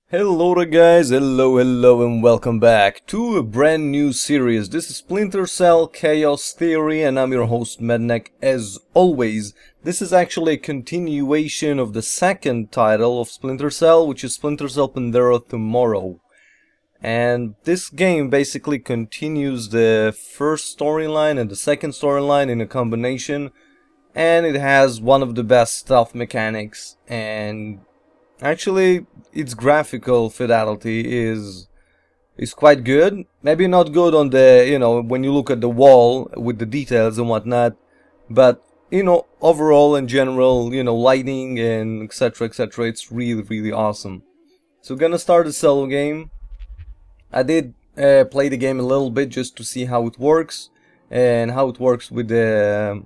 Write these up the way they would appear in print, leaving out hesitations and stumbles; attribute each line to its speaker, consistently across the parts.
Speaker 1: Hello there guys, hello and welcome back to a brand new series. This is Splinter Cell Chaos Theory and I'm your host Mednek as always. This is actually a continuation of the second title of Splinter Cell, which is Splinter Cell Pandora Tomorrow. And this game basically continues the first storyline and the second storyline in a combination, and it has one of the best stealth mechanics, and actually its graphical fidelity is quite good. Maybe not good on the, when you look at the wall with the details and whatnot, but overall in general, lighting and etc, it's really awesome. So we're gonna start the solo game. I did play the game a little bit just to see how it works and how it works with the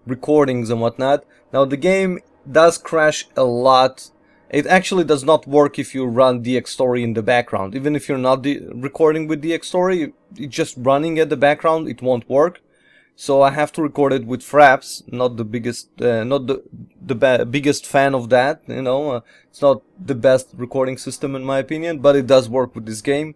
Speaker 1: recordings and whatnot. Now the game does crash a lot. It actually does not work if you run DxStory in the background. Even if you're not recording with DxStory, it's just running at the background, it won't work. So I have to record it with Fraps. Not the biggest, biggest fan of that. It's not the best recording system in my opinion, but it does work with this game.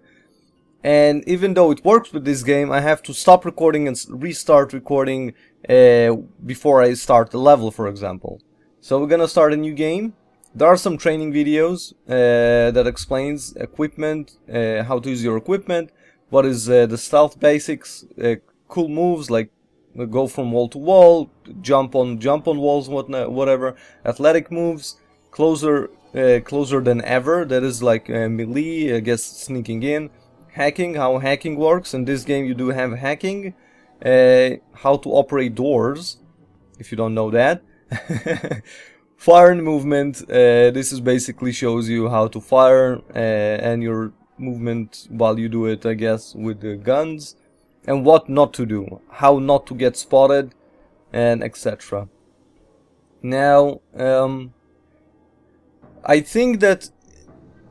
Speaker 1: And even though it works with this game, I have to stop recording and restart recording before I start the level, for example. So we're gonna start a new game. There are some training videos that explains equipment, how to use your equipment, what is the stealth basics, cool moves like go from wall to wall, jump on walls, whatever, athletic moves, closer than ever, that is like melee, I guess sneaking in, hacking, how hacking works. In this game you do have hacking, how to operate doors, if you don't know that. Fire and movement, this is basically shows you how to fire and your movement while you do it, I guess, with the guns, and what not to do, how not to get spotted, and etc. Now, I think that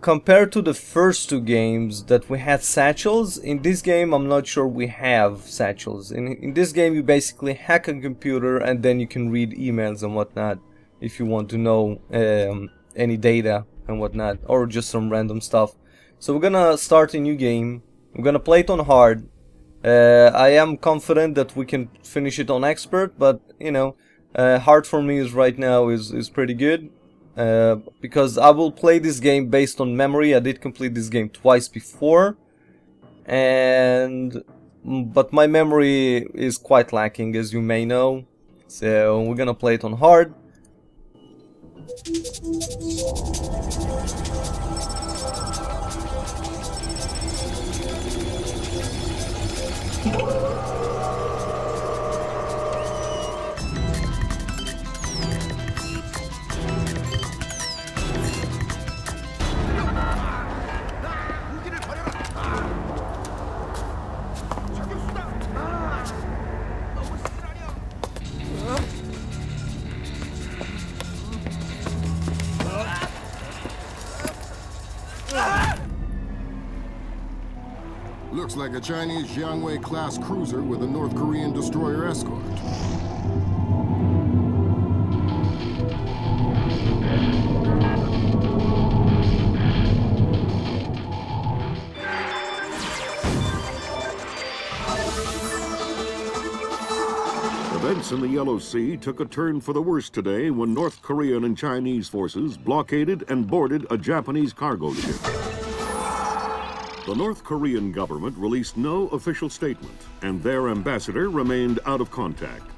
Speaker 1: compared to the first two games that we had satchels, in this game I'm not sure we have satchels. In this game you basically hack a computer and then you can read emails and whatnot, if you want to know any data and whatnot, or just some random stuff. So we're gonna start a new game. We're gonna play it on hard. I am confident that we can finish it on expert, but hard for me is right now is pretty good, because I will play this game based on memory. I did complete this game twice before, but my memory is quite lacking, as you may know. So we're gonna play it on hard.
Speaker 2: Looks like a Chinese Jiangwei-class cruiser with a North Korean destroyer escort.
Speaker 3: Events in the Yellow Sea took a turn for the worse today when North Korean and Chinese forces blockaded and boarded a Japanese cargo ship. The North Korean government released no official statement, and their ambassador remained out of contact.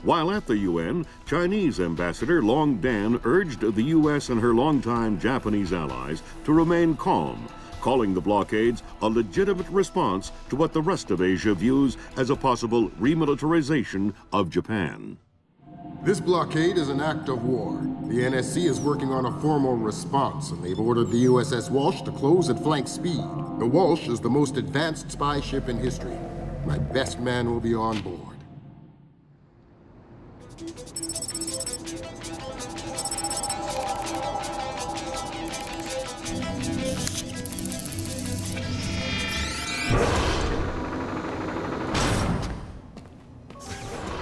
Speaker 3: While at the UN, Chinese Ambassador Long Dan urged the U.S. and her longtime Japanese allies to remain calm, calling the blockades a legitimate response to what the rest of Asia views as a possible remilitarization of Japan.
Speaker 2: This blockade is an act of war. The NSC is working on a formal response, and they've ordered the USS Walsh to close at flank speed. The Walsh is the most advanced spy ship in history. My best man will be on board.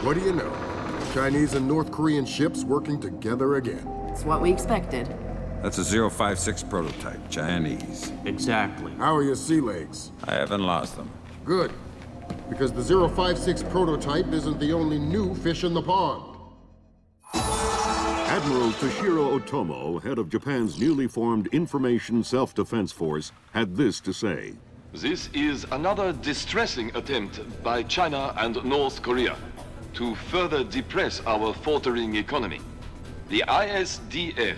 Speaker 2: What do you know? Chinese and North Korean ships working together again.
Speaker 4: It's what we expected. That's a 056 prototype, Chinese.
Speaker 5: Exactly.
Speaker 2: How are your sea legs?
Speaker 4: I haven't lost them.
Speaker 2: Good. Because the 056 prototype isn't the only new fish in the pond.
Speaker 3: Admiral Toshiro Otomo, head of Japan's newly formed Information Self-Defense Force, had this to say.
Speaker 6: This is another distressing attempt by China and North Korea to further depress our faltering economy. The ISDF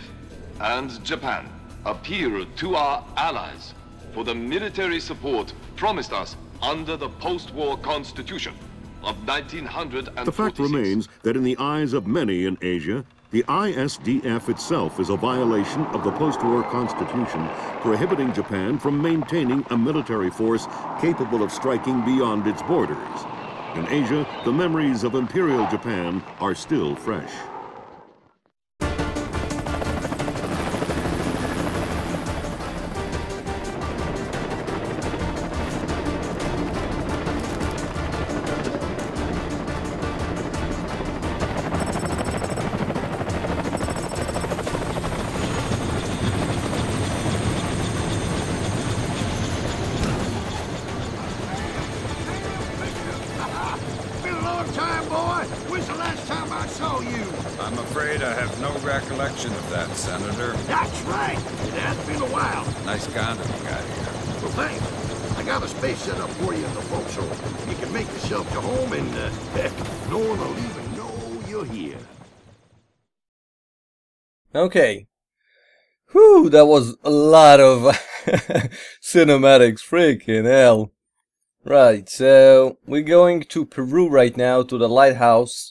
Speaker 6: and Japan appeal to our allies for the military support promised us under the post-war constitution of 1946.
Speaker 3: The fact remains that in the eyes of many in Asia, the ISDF itself is a violation of the post-war constitution, prohibiting Japan from maintaining a military force capable of striking beyond its borders. In Asia, the memories of Imperial Japan are still fresh.
Speaker 4: I'm afraid I have no recollection of that, Senator.
Speaker 7: That's right. It has been a while.
Speaker 4: Nice condom you got here.
Speaker 7: Well, thanks. I got a space set up for you in the forecastle. You can make yourself to home and, heck, no one will even know you're here.
Speaker 1: Okay. Whew, that was a lot of cinematics, freaking hell. Right, so we're going to Peru right now, to the lighthouse.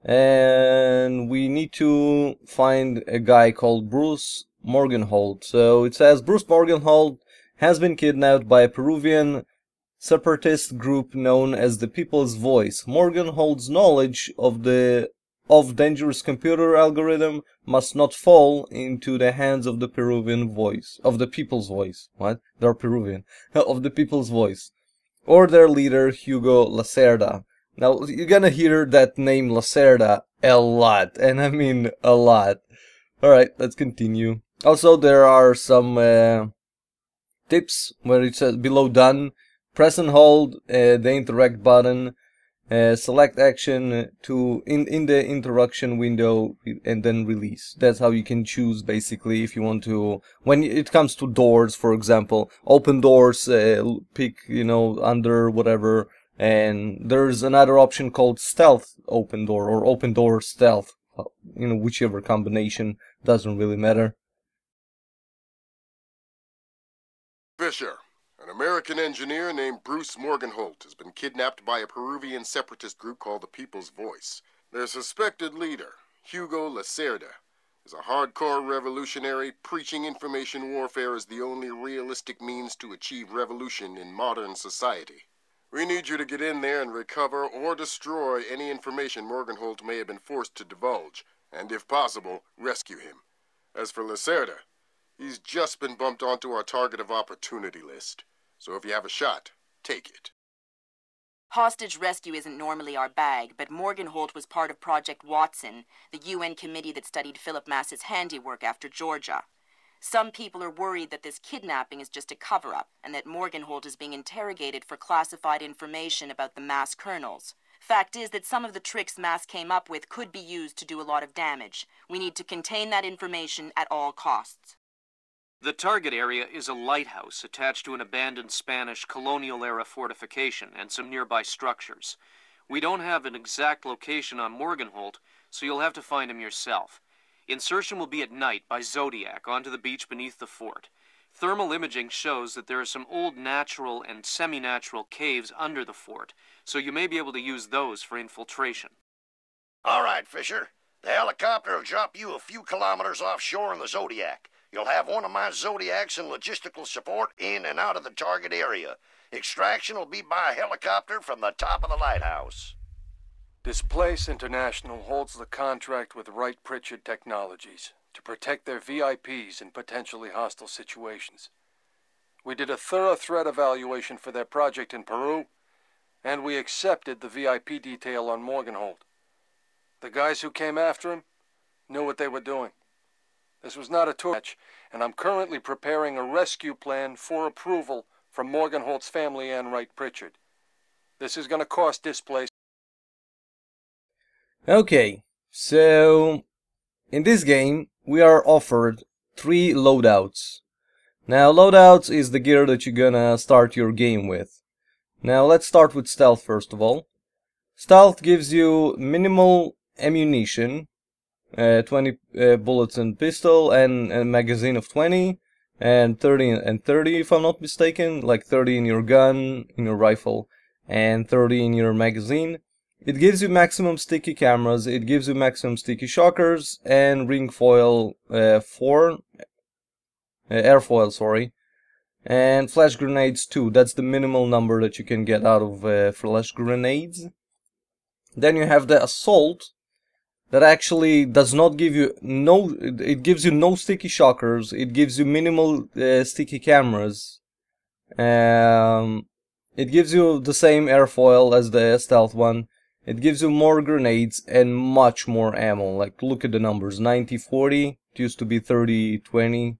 Speaker 1: And we need to find a guy called Bruce Morgenhold. So it says Bruce Morgenhold has been kidnapped by a Peruvian separatist group known as the People's Voice. Morgenhold's knowledge of dangerous computer algorithm must not fall into the hands of the People's Voice. What? They're Peruvian. Of the People's Voice. Or their leader, Hugo Lacerda. Now, you're gonna hear that name Lacerda a lot, and I mean a lot. Alright, let's continue. Also, there are some tips where it says below done. Press and hold the interact button, select action to in the interaction window, and then release. That's how you can choose, basically, if you want to, when it comes to doors, for example, open doors, pick, under whatever. And there's another option called stealth open door or open door stealth. Whichever combination, doesn't really matter.
Speaker 2: Fisher, an American engineer named Bruce Morgenholt, has been kidnapped by a Peruvian separatist group called the People's Voice. Their suspected leader, Hugo Lacerda, is a hardcore revolutionary preaching information warfare as the only realistic means to achieve revolution in modern society. We need you to get in there and recover or destroy any information Morgenholt may have been forced to divulge, and if possible, rescue him. As for Lacerda, he's just been bumped onto our target of opportunity list. So if you have a shot, take it.
Speaker 8: Hostage rescue isn't normally our bag, but Morgenholt was part of Project Watson, the UN committee that studied Philip Mass's handiwork after Georgia. Some people are worried that this kidnapping is just a cover-up, and that Morgenholt is being interrogated for classified information about the Mass kernels. Fact is that some of the tricks Mass came up with could be used to do a lot of damage. We need to contain that information at all costs.
Speaker 9: The target area is a lighthouse attached to an abandoned Spanish colonial-era fortification and some nearby structures. We don't have an exact location on Morgenholt, so you'll have to find him yourself. Insertion will be at night by Zodiac onto the beach beneath the fort. Thermal imaging shows that there are some old natural and semi-natural caves under the fort, so you may be able to use those for infiltration.
Speaker 7: All right, Fisher. The helicopter will drop you a few kilometers offshore in the Zodiac. You'll have one of my Zodiacs and logistical support in and out of the target area. Extraction will be by helicopter from the top of the lighthouse.
Speaker 10: Displace International holds the contract with Wright Pritchard Technologies to protect their VIPs in potentially hostile situations. We did a thorough threat evaluation for their project in Peru, and we accepted the VIP detail on Morgenholt. The guys who came after him knew what they were doing. This was not a tour match, and I'm currently preparing a rescue plan for approval from Morgenholt's family and Wright Pritchard. This is going to cost displacement.
Speaker 1: Okay, so in this game we are offered 3 loadouts. Now loadouts is the gear that you're gonna start your game with. Now let's start with stealth first of all. Stealth gives you minimal ammunition, 20 bullets in pistol and a magazine of 20, and 30 and 30 if I'm not mistaken, like 30 in your gun, in your rifle, and 30 in your magazine. It gives you maximum sticky cameras, it gives you maximum sticky shockers, and ring foil 4, airfoil, sorry, and flash grenades 2. That's the minimal number that you can get out of flash grenades. Then you have the assault, that actually does not give you it gives you no sticky shockers, it gives you minimal sticky cameras. It gives you the same airfoil as the stealth one. It gives you more grenades and much more ammo. Like, look at the numbers, 90-40, it used to be 30-20.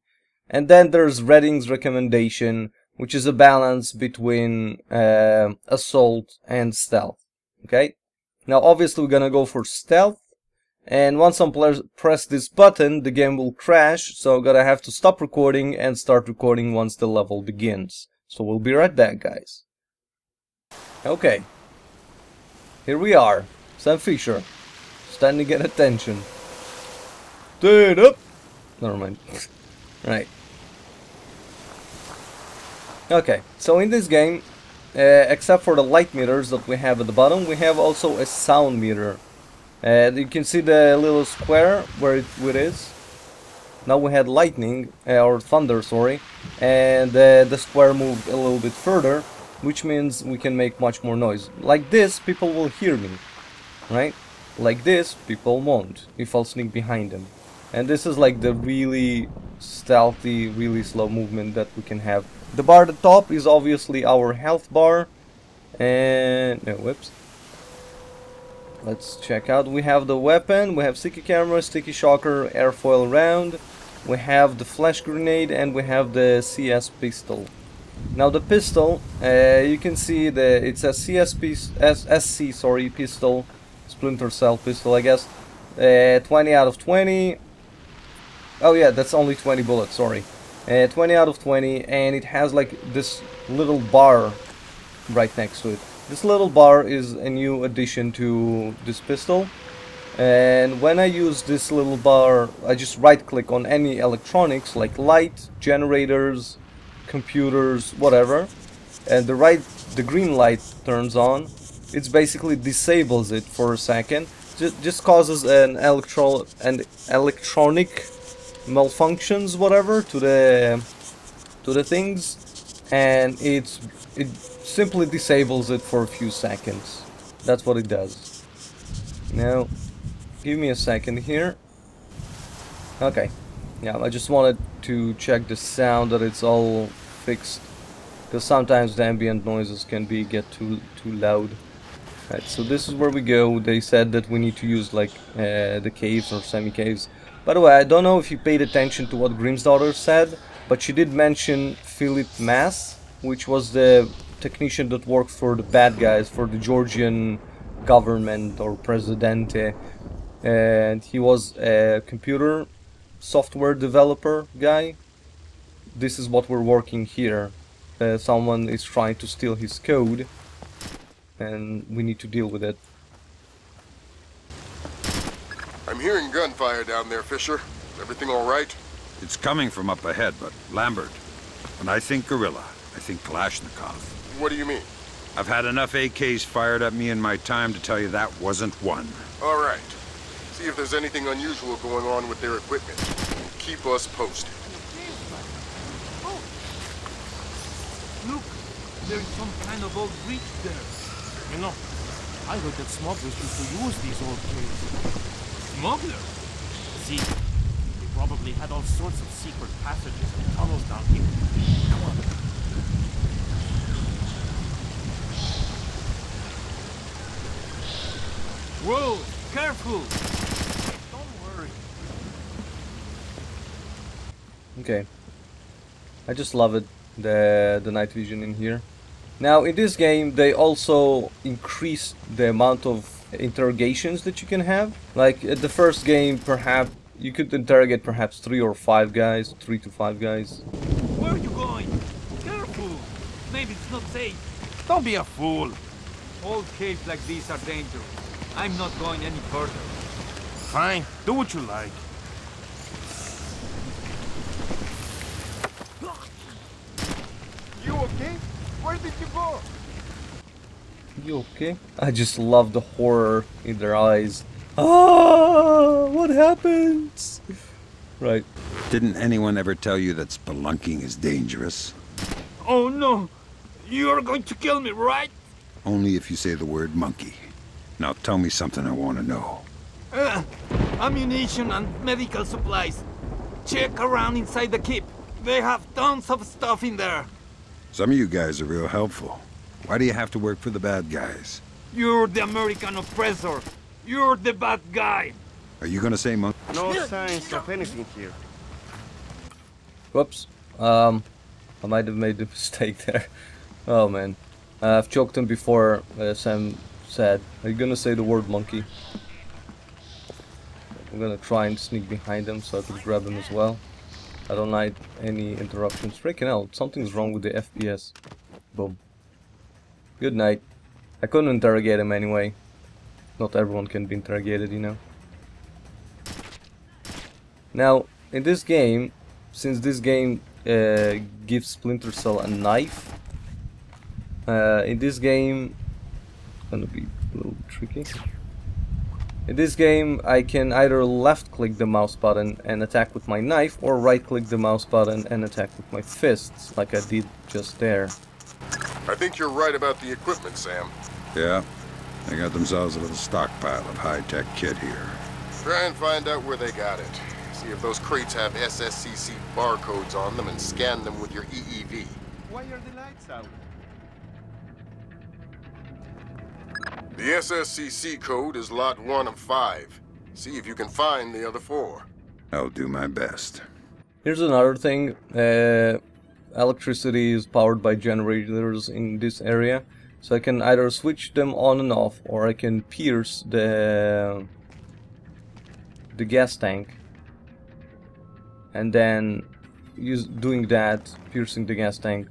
Speaker 1: And then there's Redding's recommendation, which is a balance between assault and stealth. Okay? Now obviously we're gonna go for stealth, and once I press this button, the game will crash, so I'm gonna have to stop recording and start recording once the level begins. So we'll be right back, guys. Okay. Here we are. Sam Fisher. Standing at attention. Stand up! Never mind. Right. Okay, so in this game, except for the light meters that we have at the bottom, we have also a sound meter. You can see the little square where it is. Now we had lightning, or thunder, sorry, and the square moved a little bit further, which means we can make much more noise. Like this, people will hear me, right? Like this, people won't, if I'll sneak behind them. And this is like the really stealthy, really slow movement that we can have. The bar at the top is obviously our health bar, and no, whoops. Let's check out. We have the weapon, we have sticky camera, sticky shocker, airfoil round, we have the flash grenade, and we have the CS pistol. Now the pistol, you can see it's a SC, sorry, pistol, Splinter Cell pistol, I guess. 20 out of 20. Oh yeah, that's only 20 bullets, sorry. 20 out of 20, and it has like this little bar right next to it. This little bar is a new addition to this pistol, and when I use this little bar, I just right click on any electronics like light, generators, computers, whatever, and the green light turns on. It basically disables it for a second. Just causes an electronic malfunctions, whatever, to the things, and it simply disables it for a few seconds. That's what it does. Now, give me a second here. Okay, yeah, I just wanted to check the sound, that it's all fixed, because sometimes the ambient noises can get too loud. Right, so this is where we go. They said that we need to use like the caves or semi-caves. By the way, I don't know if you paid attention to what Grimm's daughter said, but she did mention Philip Mass, which was the technician that worked for the bad guys, for the Georgian government or Presidente, and he was a computer software developer guy. This is what we're working here. Someone is trying to steal his code, and we need to deal with it.
Speaker 2: I'm hearing gunfire down there, Fisher. Everything all right?
Speaker 4: It's coming from up ahead, but Lambert. When I think guerrilla, I think Kalashnikov.
Speaker 2: What do you mean?
Speaker 4: I've had enough AKs fired at me in my time to tell you that wasn't one.
Speaker 2: All right. See if there's anything unusual going on with their equipment. Keep us posted.
Speaker 5: Oh. Look, there's some kind of old breach there. You know, I heard that smugglers used to use these old caves. Smugglers? See, they probably had all sorts of secret passages and tunnels down here. Come on. Whoa, careful! Don't worry.
Speaker 1: Okay. I just love it, the night vision in here. Now, in this game, they also increase the amount of interrogations that you can have. Like, at the first game, perhaps, you could interrogate perhaps 3 or 5 guys, 3 to 5 guys.
Speaker 5: Where are you going? Careful! Maybe it's not safe. Don't be a fool. Old caves like these are dangerous. I'm not going any further. Fine, do what you like. You okay? Where did you go?
Speaker 1: You okay? I just love the horror in their eyes. Ah, what happens? Right.
Speaker 4: Didn't anyone ever tell you that spelunking is dangerous?
Speaker 5: Oh no! You're going to kill me, right?
Speaker 4: Only if you say the word monkey. Now tell me something I want to know.
Speaker 5: Ammunition and medical supplies. Check around inside the keep. They have tons of stuff in there.
Speaker 4: Some of you guys are real helpful. Why do you have to work for the bad guys?
Speaker 5: You're the American oppressor. You're the bad guy.
Speaker 4: Are you gonna say monkey?
Speaker 11: No signs of anything here.
Speaker 1: Whoops. I might have made a mistake there. Oh man. I've choked him before, Sam said. Are you gonna say the word monkey? I'm gonna try and sneak behind him so I can grab him as well. I don't like any interruptions. Freaking hell, something's wrong with the FPS. Boom. Good night. I couldn't interrogate him anyway. Not everyone can be interrogated, you know. Now, in this game, since this game gives Splinter Cell a knife, in this game, it's gonna be a little tricky. In this game, I can either left-click the mouse button and attack with my knife, or right-click the mouse button and attack with my fists, like I did just there.
Speaker 2: I think you're right about the equipment, Sam.
Speaker 4: Yeah, they got themselves a little stockpile of high-tech kit here.
Speaker 2: Try and find out where they got it. See if those crates have SSCC barcodes on them and scan them with your EEV.
Speaker 11: Why are the lights out?
Speaker 2: The SSCC code is lot 1 of 5. See if you can find the other 4.
Speaker 4: I'll do my best.
Speaker 1: Here's another thing. Electricity is powered by generators in this area, so I can either switch them on and off, or I can pierce the gas tank, and then doing that, piercing the gas tank,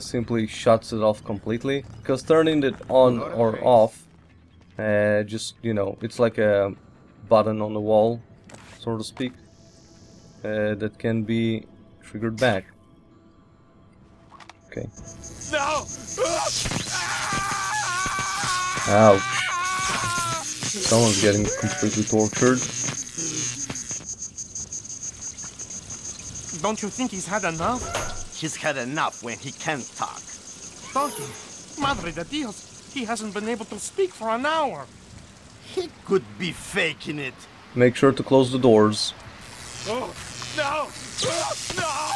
Speaker 1: simply shuts it off completely. Because turning it on or off, just, you know, it's like a button on the wall, so to speak, that can be triggered back. Okay.
Speaker 5: No!
Speaker 1: Ouch. Someone's getting completely tortured.
Speaker 5: Don't you think he's had enough?
Speaker 11: He's had enough when he can't talk.
Speaker 5: Talking? Madre de Dios, he hasn't been able to speak for an hour.
Speaker 11: He could be faking it.
Speaker 1: Make sure to close the doors.
Speaker 5: Oh, no! No!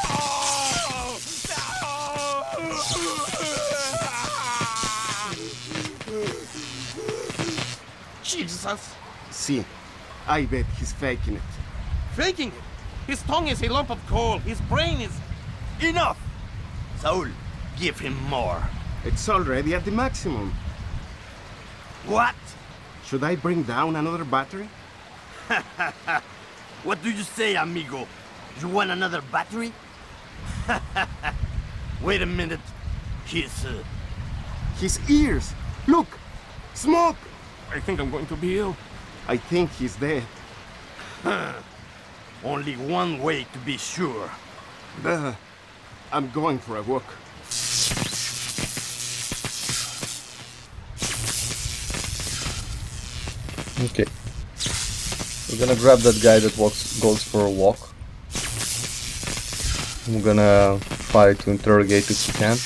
Speaker 5: Jesus!
Speaker 11: See, I bet he's faking it.
Speaker 5: Faking it? His tongue is a lump of coal. His brain is...
Speaker 11: Enough! Saul, give him more. It's already at the maximum. What? Should I bring down another battery? What do you say, amigo? You want another battery? Wait a minute. His ears! Look! Smoke!
Speaker 5: I think I'm going to be ill.
Speaker 11: I think he's dead. Only one way to be sure. I'm going for a walk.
Speaker 1: Okay. We're gonna grab that guy that goes for a walk. I'm gonna try to interrogate if we can.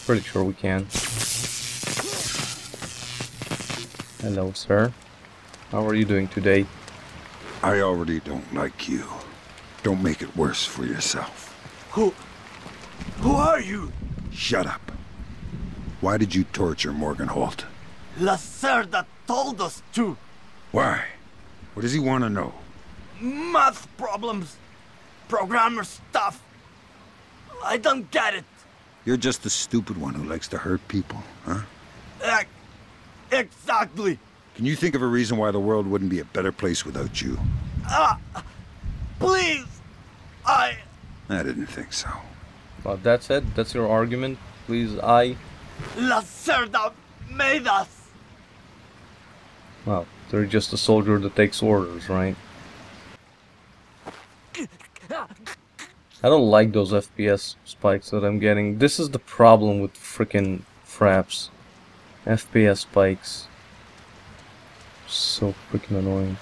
Speaker 1: Pretty sure we can. Hello, sir. How are you doing today?
Speaker 4: I already don't like you. Don't make it worse for yourself.
Speaker 11: Who are you?
Speaker 4: Shut up. Why did you torture Morgan Holt?
Speaker 11: Lacerda told us to.
Speaker 4: Why? What does he want to know?
Speaker 5: math problems, programmer stuff. I don't get it.
Speaker 4: You're just the stupid one who likes to hurt people, huh?
Speaker 5: Exactly.
Speaker 4: Can you think of a reason why the world wouldn't be a better place without you?
Speaker 5: Please,
Speaker 4: I didn't think so.
Speaker 1: Well, that's it? That's your argument? Please,
Speaker 5: Lacerda made us.
Speaker 1: Well, they're just a soldier that takes orders, right? I don't like those FPS spikes that I'm getting. This is the problem with frickin' fraps. FPS spikes. So freaking annoying.